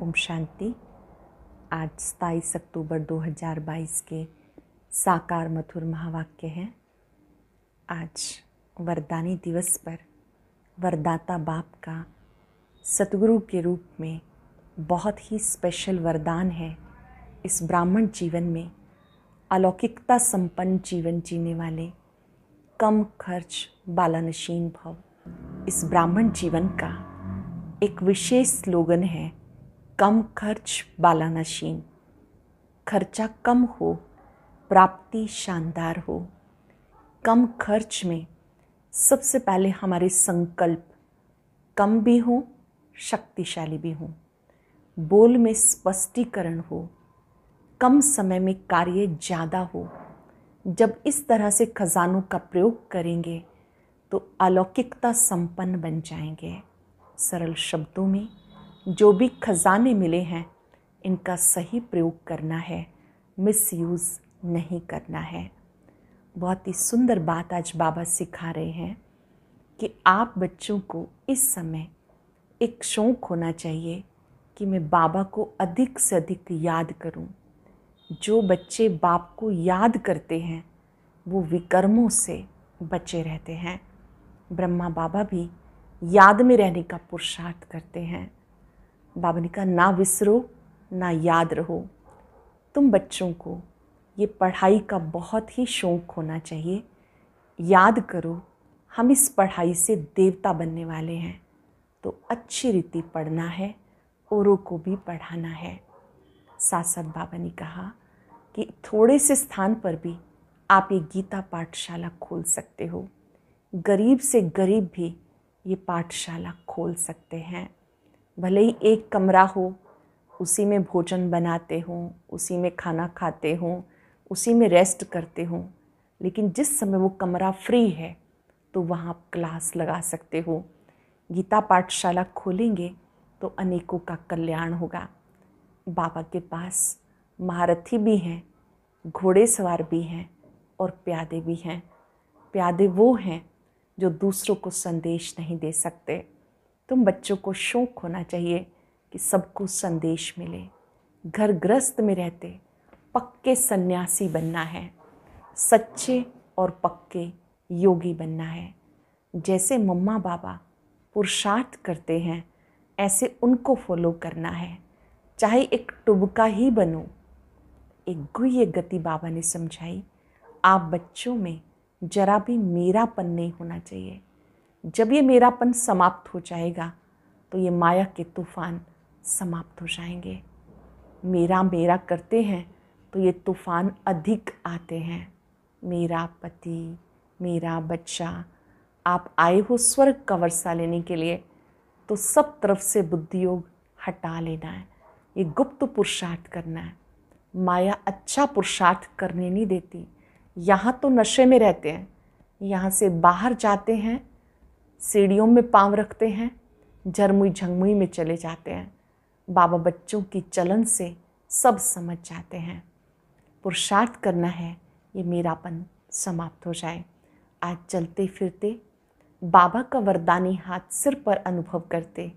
ओम शांति। आज 27 अक्टूबर 2022 के साकार मधुर महावाक्य हैं। आज वरदानी दिवस पर वरदाता बाप का सतगुरु के रूप में बहुत ही स्पेशल वरदान है। इस ब्राह्मण जीवन में अलौकिकता संपन्न जीवन जीने वाले, कम खर्च बालानशीन भव, इस ब्राह्मण जीवन का एक विशेष स्लोगन है, कम खर्च बालानशीन। खर्चा कम हो, प्राप्ति शानदार हो। कम खर्च में सबसे पहले हमारे संकल्प कम भी हो, शक्तिशाली भी हो। बोल में स्पष्टीकरण हो, कम समय में कार्य ज़्यादा हो। जब इस तरह से खजानों का प्रयोग करेंगे तो अलौकिकता संपन्न बन जाएंगे। सरल शब्दों में जो भी खजाने मिले हैं इनका सही प्रयोग करना है, मिसयूज़ नहीं करना है। बहुत ही सुंदर बात आज बाबा सिखा रहे हैं कि आप बच्चों को इस समय एक शौक़ होना चाहिए कि मैं बाबा को अधिक से अधिक याद करूं। जो बच्चे बाप को याद करते हैं वो विकर्मों से बचे रहते हैं। ब्रह्मा बाबा भी याद में रहने का पुरुषार्थ करते हैं। बाबा ने कहा, ना विसरो ना याद रहो। तुम बच्चों को ये पढ़ाई का बहुत ही शौक़ होना चाहिए। याद करो, हम इस पढ़ाई से देवता बनने वाले हैं, तो अच्छी रीति पढ़ना है, औरों को भी पढ़ाना है। साथ साथ बाबा ने कहा कि थोड़े से स्थान पर भी आप ये गीता पाठशाला खोल सकते हो। गरीब से गरीब भी ये पाठशाला खोल सकते हैं। भले ही एक कमरा हो, उसी में भोजन बनाते हों, उसी में खाना खाते हों, उसी में रेस्ट करते हों, लेकिन जिस समय वो कमरा फ्री है तो वहाँ आप क्लास लगा सकते हो। गीता पाठशाला खोलेंगे तो अनेकों का कल्याण होगा। बाबा के पास महारथी भी हैं, घोड़े सवार भी हैं और प्यादे भी हैं। प्यादे वो हैं जो दूसरों को संदेश नहीं दे सकते। तुम बच्चों को शौक़ होना चाहिए कि सबको संदेश मिले। घर गृहस्थ में रहते पक्के सन्यासी बनना है, सच्चे और पक्के योगी बनना है। जैसे मम्मा बाबा पुरुषार्थ करते हैं ऐसे उनको फॉलो करना है। चाहे एक टुबका ही बनो। एक गुह्य गति बाबा ने समझाई, आप बच्चों में जरा भी मेरापन नहीं होना चाहिए। जब ये मेरापन समाप्त हो जाएगा तो ये माया के तूफान समाप्त हो जाएंगे। मेरा मेरा करते हैं तो ये तूफान अधिक आते हैं। मेरा पति, मेरा बच्चा, आप आए हो स्वर्ग का वर्षा लेने के लिए, तो सब तरफ से बुद्धि योग हटा लेना है। ये गुप्त पुरुषार्थ करना है। माया अच्छा पुरुषार्थ करने नहीं देती। यहाँ तो नशे में रहते हैं, यहाँ से बाहर जाते हैं, सीढ़ियों में पांव रखते हैं, झरमुई झंगमुई में चले जाते हैं। बाबा बच्चों की चलन से सब समझ जाते हैं। पुरुषार्थ करना है ये मेरापन समाप्त हो जाए। आज चलते फिरते बाबा का वरदानी हाथ सिर पर अनुभव करते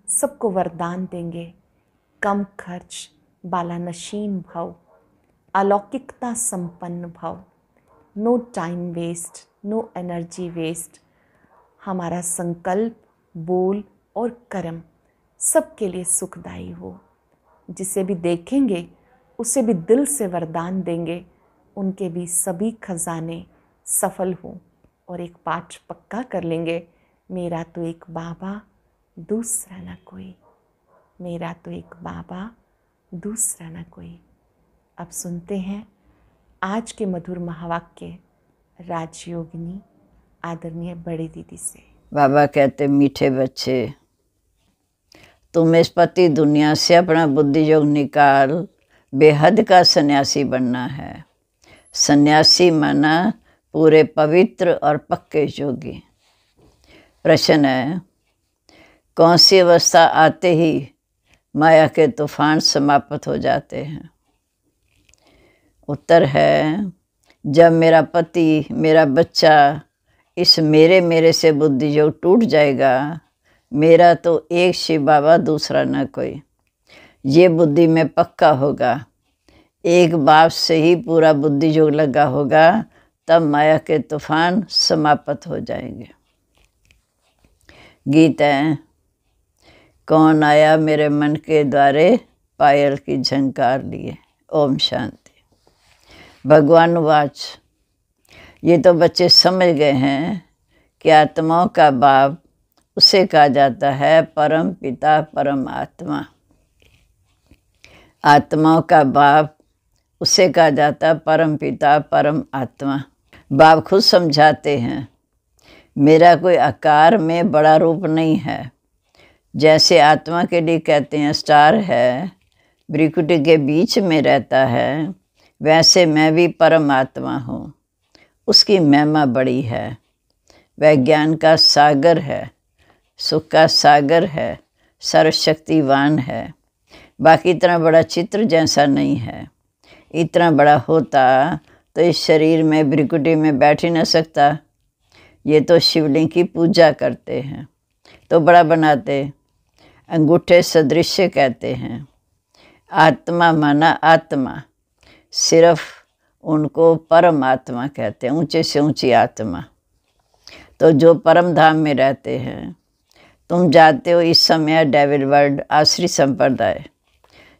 सबको वरदान देंगे। कम खर्च बालानशीन भव, अलौकिकता संपन्न भव। No time waste, no energy waste. हमारा संकल्प, बोल और कर्म सबके लिए सुखदायी हो। जिसे भी देखेंगे उसे भी दिल से वरदान देंगे, उनके भी सभी खजाने सफल हों। और एक पाठ पक्का कर लेंगे, मेरा तो एक बाबा दूसरा ना कोई। मेरा तो एक बाबा दूसरा ना कोई। अब सुनते हैं आज के मधुर महावाक्य राजयोगिनी आदरणीय बड़ी दीदी से। बाबा कहते, मीठे बच्चे, तुम इस पति दुनिया से अपना बुद्धि योग निकाल बेहद का सन्यासी बनना है। सन्यासी माना पूरे पवित्र और पक्के योगी। प्रश्न है, कौन सी अवस्था आते ही माया के तूफान समाप्त हो जाते हैं? उत्तर है, जब मेरा पति, मेरा बच्चा इस मेरे से बुद्धि योग टूट जाएगा। मेरा तो एक शिव बाबा दूसरा न कोई। ये बुद्धि में पक्का होगा। एक बाप से ही पूरा बुद्धि योग लगा होगा, तब माया के तूफान समाप्त हो जाएंगे। गीत है, कौन आया मेरे मन के द्वारे, पायल की झंकार लिए। ओम शांति। भगवान वाच, ये तो बच्चे समझ गए हैं कि आत्माओं का बाप उसे कहा जाता है परम पिता परम आत्मा। आत्माओं का बाप उसे कहा जाता है परम पिता परम आत्मा। बाप खुद समझाते हैं, मेरा कोई आकार में बड़ा रूप नहीं है। जैसे आत्मा के लिए कहते हैं स्टार है, भ्रिकुटी के बीच में रहता है, वैसे मैं भी परम आत्मा हूँ। उसकी महिमा बड़ी है। वह ज्ञान का सागर है, सुख का सागर है, सर्वशक्तिवान है। बाकी इतना बड़ा चित्र जैसा नहीं है। इतना बड़ा होता तो इस शरीर में भ्रिकुटी में बैठ ही न सकता। ये तो शिवलिंग की पूजा करते हैं तो बड़ा बनाते, अंगूठे सदृश्य कहते हैं। आत्मा माना आत्मा, सिर्फ उनको परमात्मा कहते हैं, ऊंचे से ऊंची आत्मा। तो जो परम धाम में रहते हैं, तुम जाते हो इस समय डेविल वर्ल्ड आश्री संप्रदाय।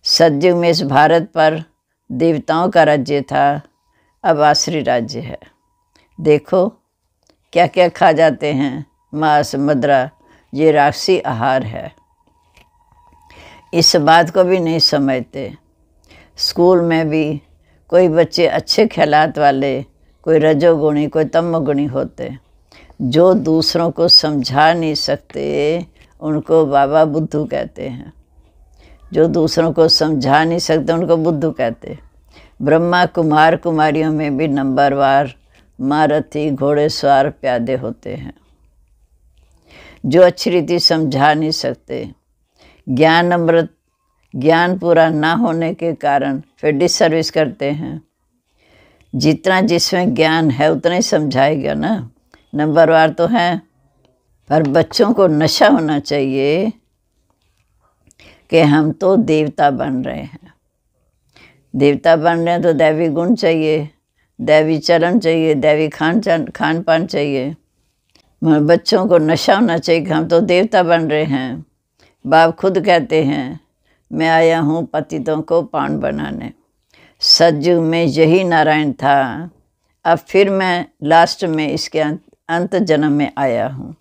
सतयुग में इस भारत पर देवताओं का राज्य था, अब आश्री राज्य है। देखो क्या क्या खा जाते हैं, मांस मदिरा, ये राक्षसी आहार है। इस बात को भी नहीं समझते। स्कूल में भी कोई बच्चे अच्छे ख्यालात वाले, कोई रजोगुणी, कोई तमोगुणी होते, जो दूसरों को समझा नहीं सकते, उनको बाबा बुद्धू कहते हैं। जो दूसरों को समझा नहीं सकते उनको बुद्धू कहते। ब्रह्मा कुमार कुमारियों में भी नंबरवार महारथी घोड़ेसवार प्यादे होते हैं। जो अच्छी रीति समझा नहीं सकते, ज्ञान अमृत, ज्ञान पूरा ना होने के कारण फिर डिसर्विस करते हैं। जितना जिसमें ज्ञान है उतना ही समझाएगा ना, नंबरवार तो हैं। पर बच्चों को नशा होना चाहिए कि हम तो देवता बन रहे हैं। देवता बन रहे हैं तो दैवी गुण चाहिए, दैवी चलन चाहिए, दैवी खान पान चाहिए। बच्चों को नशा होना चाहिए कि हम तो देवता बन रहे हैं। बाप खुद कहते हैं, मैं आया हूँ पतितों को पावन बनाने। सतयुग में यही नारायण था, अब फिर मैं लास्ट में इसके अंत जन्म में आया हूँ।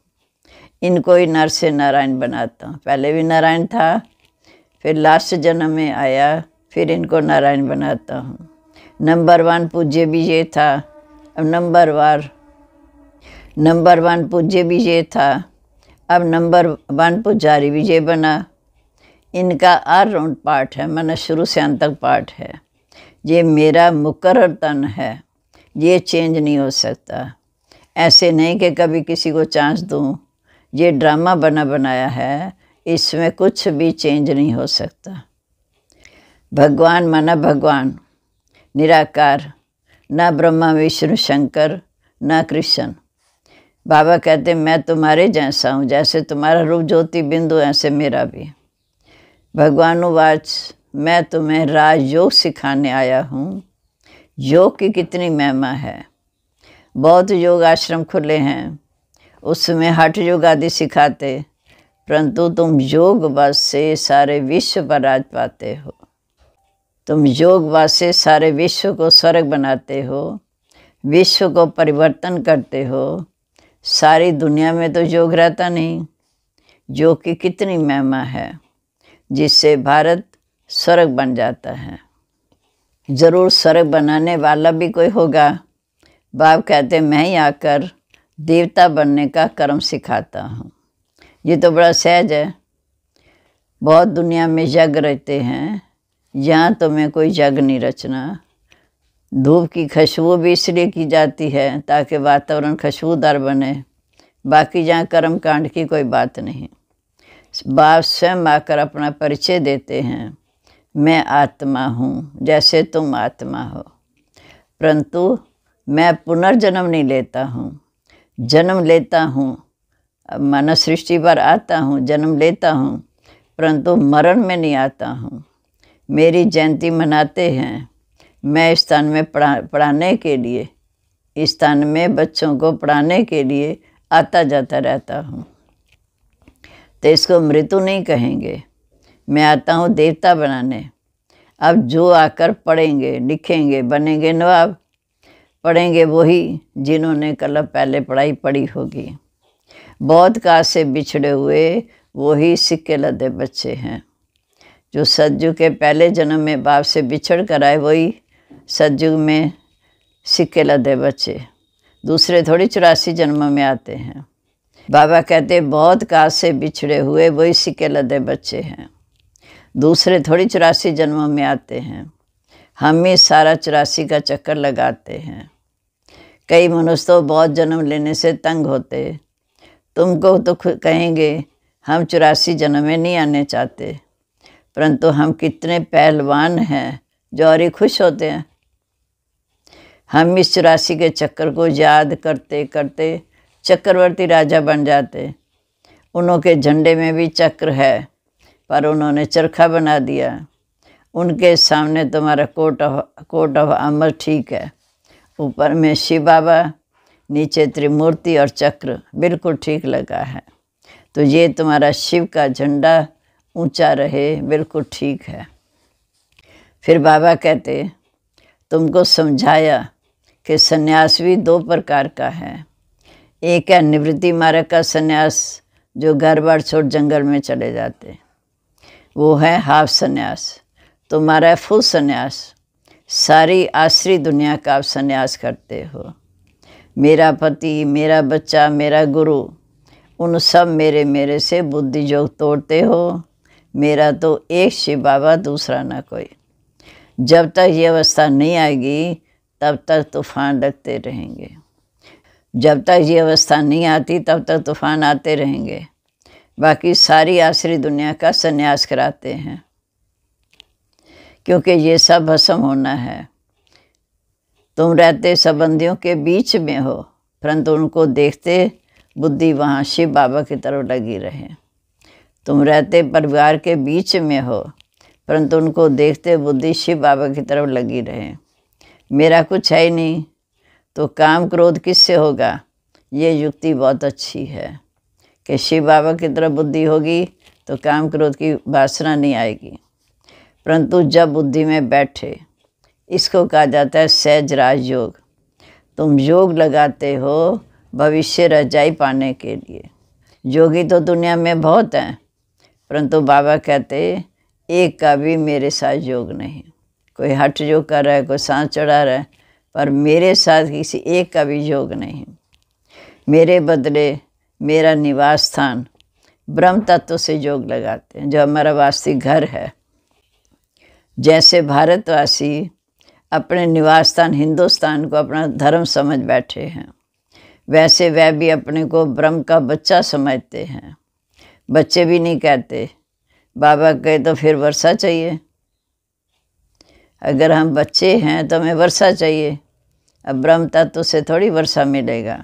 इनको ही नर से नारायण बनाता हूँ। पहले भी नारायण था, फिर लास्ट जन्म में आया, फिर इनको नारायण बनाता हूँ। नंबर 1 पूज्य भी ये था, अब नंबर 1 पूज्य भी ये था, अब नंबर 1 पुजारी भी ये बना। इनका ऑलराउंड पार्ट है, माना शुरू से अंत तक पार्ट है। ये मेरा मुकर्रर तन है, ये चेंज नहीं हो सकता। ऐसे नहीं कि कभी किसी को चांस दूँ। ये ड्रामा बनाया है, इसमें कुछ भी चेंज नहीं हो सकता। भगवान माना भगवान निराकार, ना ब्रह्मा विष्णु शंकर ना कृष्ण। बाबा कहते मैं तुम्हारे जैसा हूँ, जैसे तुम्हारा रूप ज्योति बिंदु ऐसे मेरा भी। भगवान वाच, मैं तुम्हें राजयोग सिखाने आया हूँ। योग की कितनी महिमा है। बहुत योग आश्रम खुले हैं, उसमें हठ योग आदि सिखाते, परंतु तुम योग बस से सारे विश्व पर राज पाते हो। तुम योग बस से सारे विश्व को स्वर्ग बनाते हो, विश्व को परिवर्तन करते हो। सारी दुनिया में तो योग रहता नहीं। योग की कितनी महिमा है, जिससे भारत स्वर्ग बन जाता है। ज़रूर स्वर्ग बनाने वाला भी कोई होगा। बाप कहते मैं ही आकर देवता बनने का कर्म सिखाता हूँ। ये तो बड़ा सहज है। बहुत दुनिया में यज्ञ रहते हैं, यहाँ तो मैं कोई यज्ञ नहीं रचना। धूप की खुशबू भी इसलिए की जाती है ताकि वातावरण खुशबूदार बने। बाकी जहाँ कर्म कांड की कोई बात नहीं। बाप स्वयं आकर अपना परिचय देते हैं, मैं आत्मा हूँ जैसे तुम आत्मा हो, परंतु मैं पुनर्जन्म नहीं लेता हूँ। जन्म लेता हूँ, मानव सृष्टि पर आता हूँ, जन्म लेता हूँ, परंतु मरण में नहीं आता हूँ। मेरी जयंती मनाते हैं। मैं इस स्थान में पढ़ाने के लिए, इस स्थान में बच्चों को पढ़ाने के लिए आता जाता रहता हूँ। तो इसको मृत्यु नहीं कहेंगे। मैं आता हूँ देवता बनाने। अब जो आकर पढ़ेंगे, लिखेंगे, बनेंगे नवाब, पढ़ेंगे वही जिन्होंने कल पहले पढ़ाई पढ़ी होगी। बहुत काल से बिछड़े हुए वही सिक्के लदे बच्चे हैं। जो सतयुग के पहले जन्म में बाप से बिछड़ कर आए वही सतयुग में सिक्के लदे बच्चे, दूसरे थोड़ी 84 जन्म में आते हैं। बाबा कहते बहुत काल से बिछड़े हुए वही सिक्के लदे बच्चे हैं, दूसरे थोड़ी 84 जन्मों में आते हैं। हम ही सारा 84 का चक्कर लगाते हैं। कई मनुष्य तो बहुत जन्म लेने से तंग होते। तुमको तो कहेंगे हम 84 जन्म में नहीं आने चाहते, परंतु हम कितने पहलवान हैं जो और ही खुश होते हैं। हम इस 84 के चक्कर को याद करते करते चक्रवर्ती राजा बन जाते। उनके झंडे में भी चक्र है, पर उन्होंने चरखा बना दिया। उनके सामने तुम्हारा कोट ऑफ आर्मर ठीक है, ऊपर में शिव बाबा, नीचे त्रिमूर्ति और चक्र बिल्कुल ठीक लगा है। तो ये तुम्हारा शिव का झंडा ऊंचा रहे, बिल्कुल ठीक है। फिर बाबा कहते तुमको समझाया कि सन्यास भी 2 प्रकार का है। एक है निवृत्ति मार्ग का सन्यास, जो घर बार छोड़ जंगल में चले जाते, वो है हाफ सन्यास। तुम्हारा है फुल सन्यास, सारी आसरी दुनिया का आप सन्यास करते हो। मेरा पति, मेरा बच्चा, मेरा गुरु, उन सब मेरे से बुद्धि योग तोड़ते हो। मेरा तो एक शिव बाबा, दूसरा ना कोई। जब तक ये अवस्था नहीं आएगी तब तक तूफान लगते रहेंगे। जब तक ये अवस्था नहीं आती तब तक तूफान आते रहेंगे। बाकी सारी आसरी दुनिया का सन्यास कराते हैं, क्योंकि ये सब भस्म होना है। तुम रहते संबंधियों के बीच में हो, परंतु उनको देखते बुद्धि वहाँ शिव बाबा की तरफ लगी रहे। तुम रहते परिवार के बीच में हो, परंतु उनको देखते बुद्धि शिव बाबा की तरफ लगी रहे। मेरा कुछ है ही नहीं तो काम क्रोध किससे होगा? ये युक्ति बहुत अच्छी है कि शिव बाबा की तरफ बुद्धि होगी तो काम क्रोध की वासना नहीं आएगी। परंतु जब बुद्धि में बैठे, इसको कहा जाता है सहज राज योग। तुम योग लगाते हो भविष्य रजाई पाने के लिए। योगी तो दुनिया में बहुत हैं, परंतु बाबा कहते एक का भी मेरे साथ योग नहीं। कोई हठ योग कर रहा है, कोई सांस चढ़ा रहा है, पर मेरे साथ किसी एक का भी योग नहीं। मेरे बदले मेरा निवास स्थान ब्रह्म तत्व से योग लगाते हैं, जो हमारा वास्तविक घर है। जैसे भारतवासी अपने निवास स्थान हिंदुस्तान को अपना धर्म समझ बैठे हैं, वैसे वह भी अपने को ब्रह्म का बच्चा समझते हैं। बच्चे भी नहीं कहते। बाबा कहे तो फिर वर्षा चाहिए। अगर हम बच्चे हैं तो हमें वर्षा चाहिए। अब ब्रह्म तत्व से थोड़ी वर्षा मिलेगा।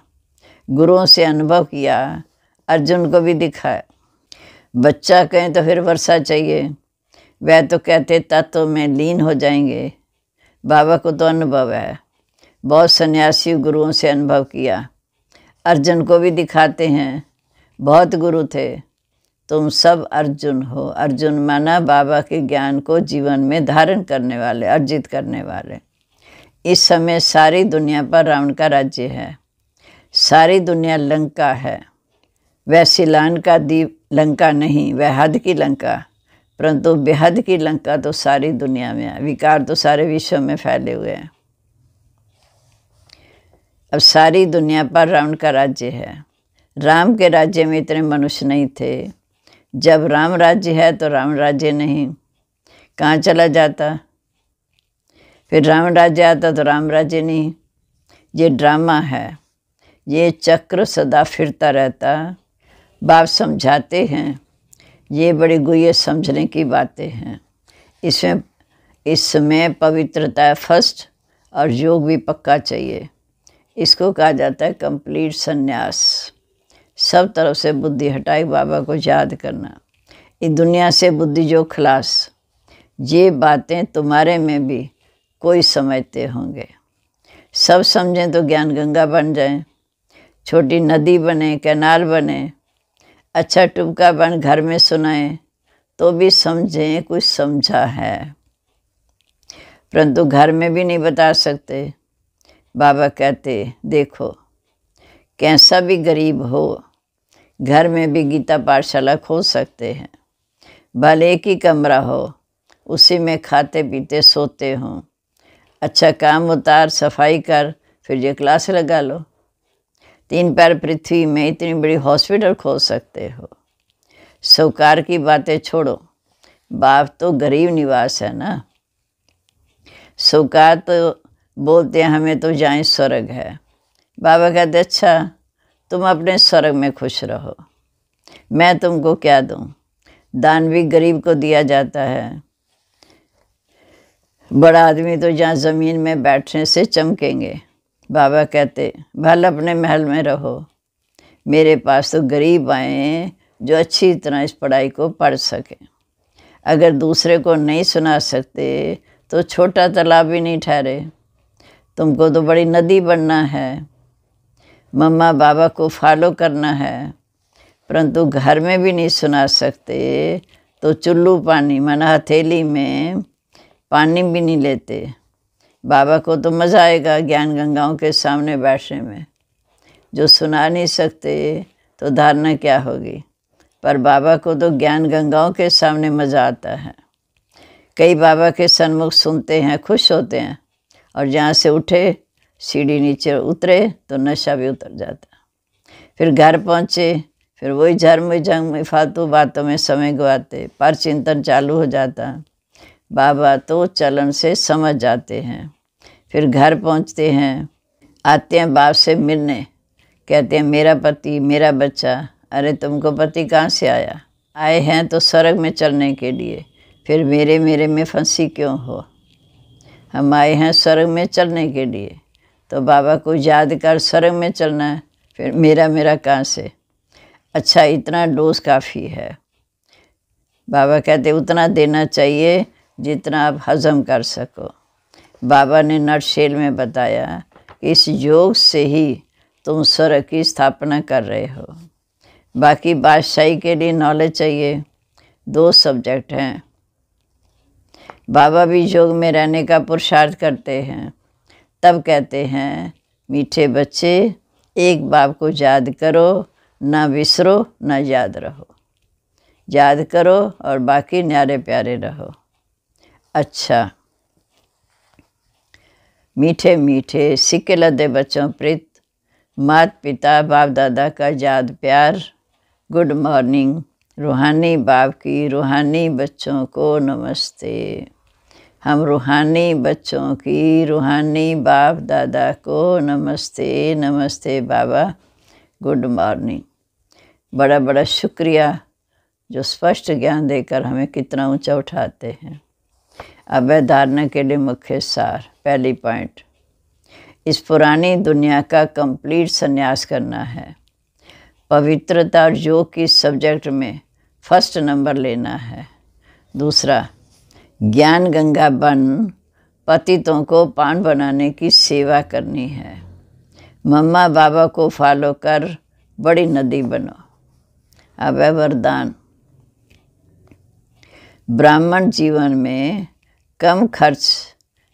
गुरुओं से अनुभव किया, अर्जुन को भी दिखाया। बच्चा कहें तो फिर वर्षा चाहिए, वह तो कहते तत्व में लीन हो जाएंगे। बाबा को तो अनुभव है, बहुत सन्यासी गुरुओं से अनुभव किया। अर्जुन को भी दिखाते हैं, बहुत गुरु थे। तुम सब अर्जुन हो। अर्जुन माना बाबा के ज्ञान को जीवन में धारण करने वाले, अर्जित करने वाले। इस समय सारी दुनिया पर रावण का राज्य है, सारी दुनिया लंका है। वह सिलान का द्वीप लंका नहीं, वह हद की लंका, परंतु बेहद की लंका तो सारी दुनिया में है। विकार तो सारे विश्व में फैले हुए हैं। अब सारी दुनिया पर रावण का राज्य है। राम के राज्य में इतने मनुष्य नहीं थे। जब राम राज्य है तो राम राज्य नहीं, कहाँ चला जाता? फिर राम राज्य आता तो राम राज्य नहीं। ये ड्रामा है, ये चक्र सदा फिरता रहता। बाप समझाते हैं, ये बड़ी गुह्य समझने की बातें हैं। इसमें पवित्रता फर्स्ट और योग भी पक्का चाहिए। इसको कहा जाता है कंप्लीट संन्यास। सब तरफ से बुद्धि हटाई, बाबा को याद करना। इस दुनिया से बुद्धि जो खलास। ये बातें तुम्हारे में भी कोई समझते होंगे। सब समझें तो ज्ञान गंगा बन जाए, छोटी नदी बने, कैनाल बने, अच्छा टुबका बन घर में सुनाएं तो भी समझें कुछ समझा है, परंतु घर में भी नहीं बता सकते। बाबा कहते देखो कैसा भी गरीब हो घर में भी गीता पाठशाला खोल सकते हैं। भले एक ही कमरा हो, उसी में खाते पीते सोते हों, अच्छा काम उतार, सफाई कर, फिर ये क्लास लगा लो। 3 पैर पृथ्वी में इतनी बड़ी हॉस्पिटल खोल सकते हो। साहूकार की बातें छोड़ो, बाप तो गरीब निवास है ना। साहूकार तो बोलते हैं हमें तो जाएं स्वर्ग है। बाबा कहते अच्छा तुम अपने स्वर्ग में खुश रहो, मैं तुमको क्या दूं। दान भी गरीब को दिया जाता है। बड़ा आदमी तो जहाँ ज़मीन में बैठने से चमकेंगे। बाबा कहते भल अपने महल में रहो, मेरे पास तो गरीब आए जो अच्छी तरह इस पढ़ाई को पढ़ सकें। अगर दूसरे को नहीं सुना सकते तो छोटा तालाब भी नहीं ठहरे। तुमको तो बड़ी नदी बनना है, मम्मा बाबा को फॉलो करना है, परंतु घर में भी नहीं सुना सकते तो चुल्लू पानी माना हथेली में पानी भी नहीं लेते। बाबा को तो मज़ा आएगा ज्ञान गंगाओं के सामने बैठने में। जो सुना नहीं सकते तो धारणा क्या होगी, पर बाबा को तो ज्ञान गंगाओं के सामने मज़ा आता है। कई बाबा के सन्मुख सुनते हैं, खुश होते हैं, और जहाँ से उठे सीढ़ी नीचे उतरे तो नशा भी उतर जाता। फिर घर पहुँचे, फिर वही झर्म जंग में फालतू बातों में समय गवाते, पर चिंतन चालू हो जाता। बाबा तो चलन से समझ जाते हैं। फिर घर पहुँचते हैं, आते हैं बाप से मिलने, कहते हैं मेरा पति, मेरा बच्चा। अरे तुमको पति कहाँ से आया? आए हैं तो स्वर्ग में चलने के लिए, फिर मेरे में फंसी क्यों हो? हम आए हैं स्वर्ग में चलने के लिए, तो बाबा को याद कर स्वर्ग में चलना है, फिर मेरा कहाँ से? अच्छा इतना डोज काफ़ी है। बाबा कहते उतना देना चाहिए जितना आप हजम कर सको। बाबा ने नटशेल में बताया कि इस योग से ही तुम स्वर्ग की स्थापना कर रहे हो। बाकी बादशाही के लिए नॉलेज चाहिए। 2 सब्जेक्ट हैं। बाबा भी योग में रहने का पुरुषार्थ करते हैं। तब कहते हैं मीठे बच्चे एक बाप को याद करो, ना बिसरो ना याद रहो। याद करो और बाकी न्यारे प्यारे रहो। अच्छा मीठे मीठे सिक्के लदे बच्चों प्रीत, माता पिता बाप दादा का याद प्यार। Good morning. रूहानी बाप की रूहानी बच्चों को नमस्ते। हम रूहानी बच्चों की रूहानी बाप दादा को नमस्ते। नमस्ते बाबा, गुड मॉर्निंग। बड़ा बड़ा शुक्रिया जो स्पष्ट ज्ञान देकर हमें कितना ऊंचा उठाते हैं। अब है धारणा के लिए मुख्य सार। पहली पॉइंट, इस पुरानी दुनिया का कंप्लीट संन्यास करना है। पवित्रता और योग की सब्जेक्ट में फर्स्ट नंबर लेना है। दूसरा, ज्ञान गंगा बन पतितों को पान बनाने की सेवा करनी है। मम्मा बाबा को फॉलो कर बड़ी नदी बनो। अब है वरदान। ब्राह्मण जीवन में कम खर्च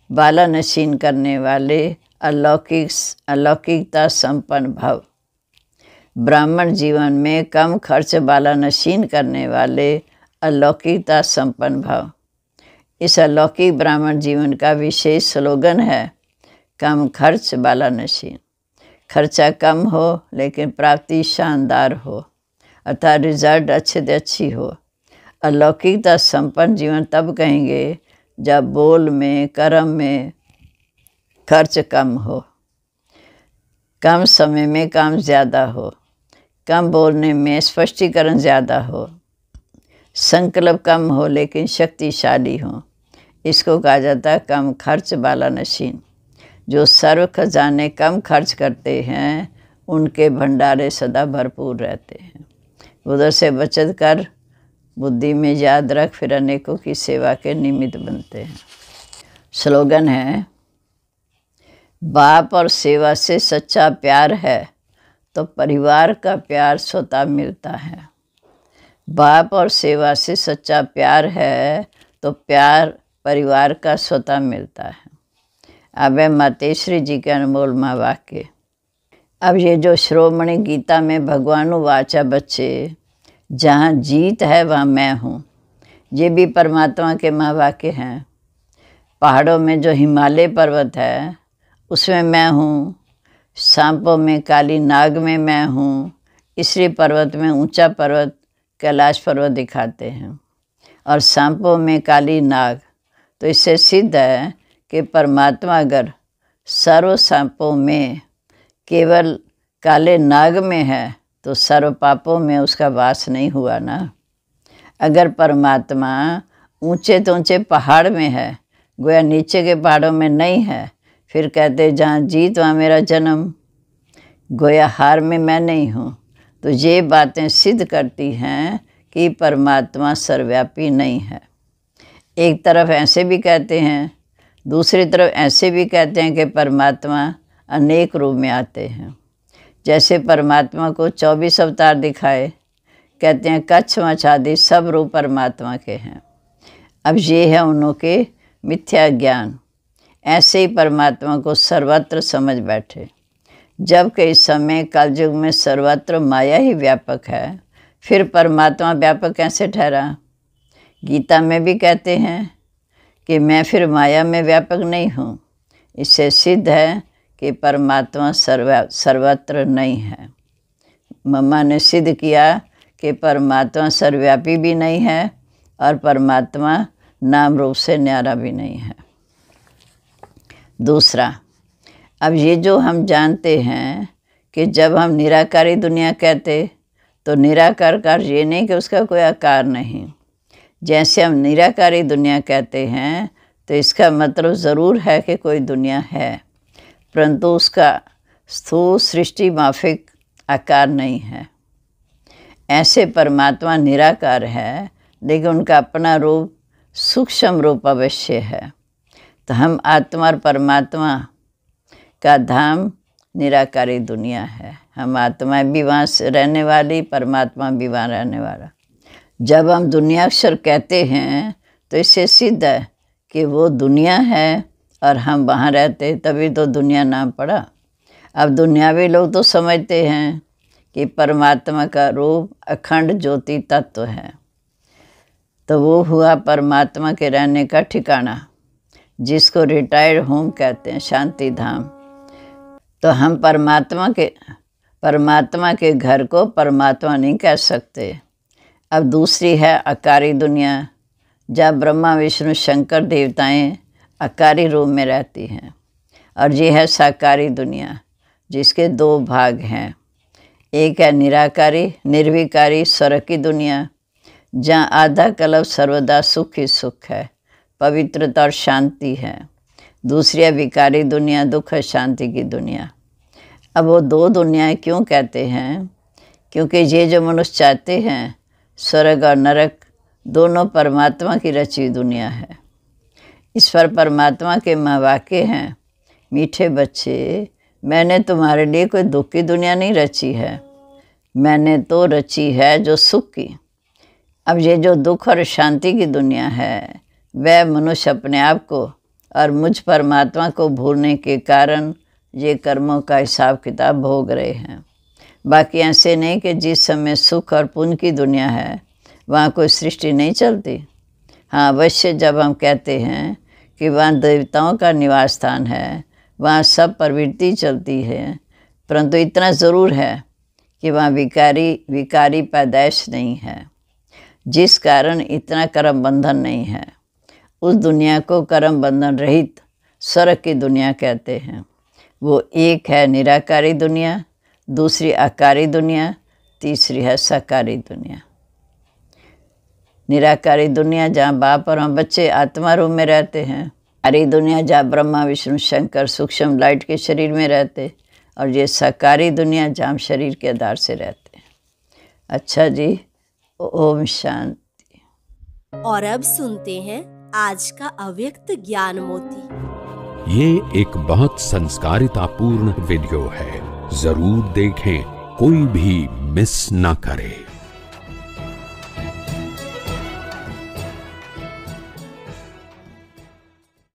बाला नशीन करने वाले अलौकिकता संपन्न भव। ब्राह्मण जीवन में कम खर्च बाला नशीन करने वाले अलौकिकता संपन्न भव। इस अलौकिक ब्राह्मण जीवन का विशेष स्लोगन है कम खर्च बाला नशीन। खर्चा कम हो लेकिन प्राप्ति शानदार हो, अर्थात रिजल्ट अच्छे से अच्छी हो। अलौकिकता संपन्न जीवन तब कहेंगे जब बोल में, कर्म में खर्च कम हो, कम समय में काम ज़्यादा हो, कम बोलने में स्पष्टीकरण ज़्यादा हो, संकल्प कम हो लेकिन शक्तिशाली हो। इसको कहा जाता है कम खर्च बाला नशीन। जो सर्व खजाने कम खर्च करते हैं उनके भंडारे सदा भरपूर रहते हैं। उधर से बचत कर बुद्धि में याद रख, फिर अनेकों की सेवा के निमित्त बनते हैं। स्लोगन है, बाप और सेवा से सच्चा प्यार है तो परिवार का प्यार स्वतः मिलता है। बाप और सेवा से सच्चा प्यार है तो प्यार परिवार का स्वतः मिलता है। अब है मातेश्वरी जी के अनमोल महावाक्य। अब ये जो श्रोमणी गीता में भगवान वाचा बच्चे, जहाँ जीत है वहाँ मैं हूँ, ये भी परमात्मा के महावाक्य हैं। पहाड़ों में जो हिमालय पर्वत है उसमें मैं हूँ, सांपों में काली नाग में मैं हूँ, इसलिए पर्वत में ऊंचा पर्वत कैलाश पर्वत दिखाते हैं, और सांपों में काली नाग। तो इससे सिद्ध है कि परमात्मा अगर सर्व सांपों में केवल काले नाग में है तो सर्व पापों में उसका वास नहीं हुआ ना। अगर परमात्मा ऊंचे तो ऊंचे पहाड़ में है, गोया नीचे के पहाड़ों में नहीं है, फिर कहते जहाँ जीत वहाँ मेरा जन्म, गोया हार में मैं नहीं हूँ। तो ये बातें सिद्ध करती हैं कि परमात्मा सर्वव्यापी नहीं है। एक तरफ ऐसे भी कहते हैं, दूसरी तरफ ऐसे भी कहते हैं कि परमात्मा अनेक रूप में आते हैं। जैसे परमात्मा को 24 अवतार दिखाए, कहते हैं कच्छ मच्छ आदि सब रूप परमात्मा के हैं। अब ये है उन्हों के मिथ्या ज्ञान। ऐसे ही परमात्मा को सर्वत्र समझ बैठे। जबकि इस समय कलयुग में सर्वत्र माया ही व्यापक है, फिर परमात्मा व्यापक कैसे ठहरा? गीता में भी कहते हैं कि मैं फिर माया में व्यापक नहीं हूँ। इससे सिद्ध है कि परमात्मा सर्वत्र नहीं है। मम्मा ने सिद्ध किया कि परमात्मा सर्वव्यापी भी नहीं है और परमात्मा नाम रूप से न्यारा भी नहीं है। दूसरा, अब ये जो हम जानते हैं कि जब हम निराकारी दुनिया कहते तो निराकार का ये नहीं कि उसका कोई आकार नहीं। जैसे हम निराकारी दुनिया कहते हैं तो इसका मतलब ज़रूर है कि कोई दुनिया है, परंतु उसका स्थूल सृष्टि माफिक आकार नहीं है। ऐसे परमात्मा निराकार है, लेकिन उनका अपना रूप सूक्ष्म रूप अवश्य है। तो हम आत्मा और परमात्मा का धाम निराकारी दुनिया है। हम आत्मा भी वहाँ रहने वाली, परमात्मा भी वहाँ रहने वाला। जब हम दुनिया अक्षर कहते हैं तो इससे सिद्ध है कि वो दुनिया है और हम वहाँ रहते, तभी तो दुनिया नाम पड़ा। अब दुनियावी लोग तो समझते हैं कि परमात्मा का रूप अखंड ज्योति तत्व है, तो वो हुआ परमात्मा के रहने का ठिकाना, जिसको रिटायर्ड होम कहते हैं, शांति धाम। तो हम परमात्मा के घर को परमात्मा नहीं कह सकते। अब दूसरी है अकारी दुनिया, जहाँ ब्रह्मा विष्णु शंकर देवताएं अकारी रूप में रहती हैं। और ये है साकारी दुनिया, जिसके दो भाग हैं। एक है निराकारी निर्विकारी स्वर्ग की दुनिया, जहाँ आधा कल्प सर्वदा सुख ही सुख है, पवित्रता और शांति है। दूसरी है विकारी दुनिया, दुख और शांति की दुनिया। अब वो दो दुनियाएं क्यों कहते हैं? क्योंकि ये जो मनुष्य चाहते हैं स्वर्ग और नरक दोनों परमात्मा की रची दुनिया है। इस पर परमात्मा के महावाक्य हैं, मीठे बच्चे, मैंने तुम्हारे लिए कोई दुख की दुनिया नहीं रची है, मैंने तो रची है जो सुख की। अब ये जो दुख और शांति की दुनिया है, वह मनुष्य अपने आप को और मुझ परमात्मा को भूलने के कारण ये कर्मों का हिसाब किताब भोग रहे हैं। बाकी ऐसे नहीं कि जिस समय सुख और पुण्य की दुनिया है वहाँ कोई सृष्टि नहीं चलती। हाँ, अवश्य जब हम कहते हैं कि वहाँ देवताओं का निवास स्थान है, वहाँ सब प्रवृत्ति चलती है, परंतु इतना ज़रूर है कि वहाँ विकारी पैदाइश नहीं है, जिस कारण इतना कर्म बंधन नहीं है। उस दुनिया को कर्म बंधन रहित स्वर्ग की दुनिया कहते हैं। वो एक है निराकारी दुनिया, दूसरी आकारी दुनिया, तीसरी है साकारी दुनिया। निराकारी दुनिया जहाँ बाप और हम बच्चे आत्मा रूप में रहते हैं, आकारी दुनिया जहाँ ब्रह्मा विष्णु शंकर सूक्ष्म लाइट के शरीर में रहते, और ये साकारी दुनिया जहाँ हम शरीर के आधार से रहते हैं। अच्छा जी, ओम शांति। और अब सुनते हैं आज का अव्यक्त ज्ञान मोती। ये एक बहुत संस्कारितापूर्ण वीडियो है, जरूर देखें, कोई भी मिस ना करे।